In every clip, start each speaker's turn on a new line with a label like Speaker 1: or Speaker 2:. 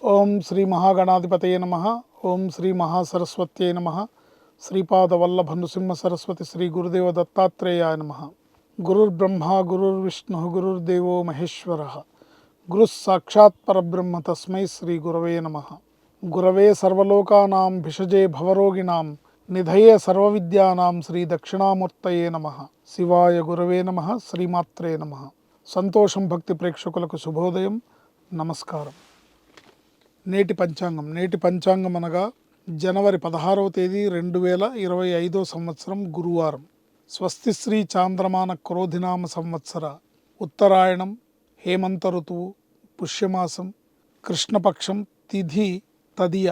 Speaker 1: ఓం శ్రీ మహాగణాధిపతయ నమ. ఓం శ్రీ మహాసరస్వత్యై నమ. శ్రీపాదవల్లభ నృసింహ సరస్వతి శ్రీ గురుదేవ దత్తాత్రేయాయ నమ. గురుర్బ్రహ్మ గురుర్విష్ణు గురుర్దేవో మహేశ్వర. గురు సాక్షాత్ పరబ్రహ్మ తస్మై శ్రీ గురవే నమ. గురవే సర్వలోకానాం భిషజే భవరోగిణాం నిధయే సర్వవిద్యానాం శ్రీ దక్షిణామూర్తయే నమ. శివాయ గురవే నమ. శ్రీమాత్రే నమ. సంతోషం భక్తి ప్రేక్షకులకు శుభోదయం, నమస్కారం. నేటి పంచాంగం అనగా జనవరి 16వ తేదీ 2025 సంవత్సరం గురువారం. స్వస్తి శ్రీ చాంద్రమాన క్రోధినామ సంవత్సర ఉత్తరాయణం, హేమంత ఋతువు, పుష్యమాసం, కృష్ణపక్షం, తిథి తదియ,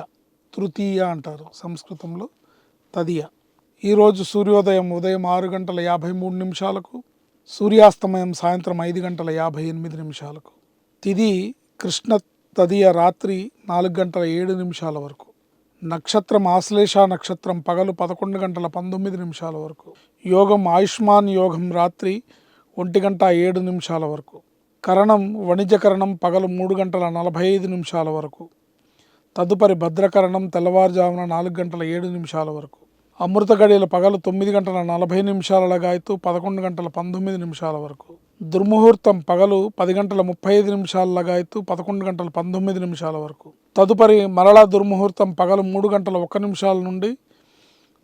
Speaker 1: తృతీయ అంటారు సంస్కృతంలో, తదియ. ఈరోజు సూర్యోదయం ఉదయం 6:53, సూర్యాస్తమయం సాయంత్రం 5:58. తిథి కృష్ణ తదియ రాత్రి 4:07 వరకు. నక్షత్రం ఆశ్లేష నక్షత్రం పగలు 11:19 వరకు. యోగం ఆయుష్మాన్ యోగం రాత్రి 1:07 వరకు. కరణం వణిజకరణం పగలు 3:45 వరకు. తదుపరి భద్రకరణం తెల్లవారుజామున 4:07 వరకు. అమృత గడియలు పగలు 9:40 లగాయతూ 11:19 వరకు. దుర్ముహూర్తం పగలు 10:35 లగాయతూ 11:19 వరకు. తదుపరి మరలా దుర్ముహూర్తం పగలు 3:01 నుండి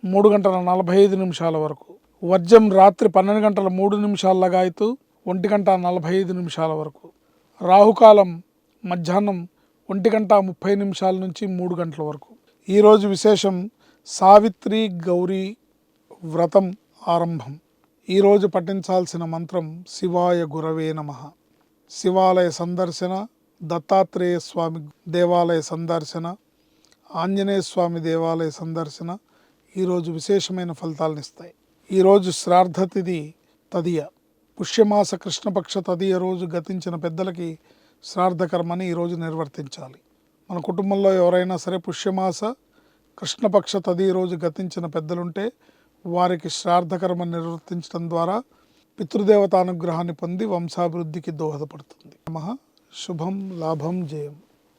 Speaker 1: 3:45 వరకు. వర్జం రాత్రి 12:03 లగాయతూ 1:45 వరకు. రాహుకాలం మధ్యాహ్నం 1:30 నుంచి 3 గంటల వరకు. ఈరోజు విశేషం సావిత్రి గౌరీ వ్రతం ఆరంభం. ఈరోజు పఠించాల్సిన మంత్రం శివాయ గురవే నమ. శివాలయ సందర్శన, దత్తాత్రేయ స్వామి దేవాలయ సందర్శన, ఆంజనేయ స్వామి దేవాలయ సందర్శన ఈరోజు విశేషమైన ఫలితాలను ఇస్తాయి. ఈరోజు శ్రాద్ధ తిథి తదియ. పుష్యమాస కృష్ణపక్ష తదియ రోజు గతించిన పెద్దలకి శ్రాద్ధకర్మని ఈరోజు నిర్వర్తించాలి. మన కుటుంబంలో ఎవరైనా సరే పుష్యమాస కృష్ణపక్ష తదియ రోజు గతించిన పెద్దలుంటే వారికి శ్రాద్ధకర్మ నిర్వర్తించడం ద్వారా పితృదేవతానుగ్రహాన్ని పొంది వంశాభివృద్ధికి దోహదపడుతుంది. శుభం లాభం జయం.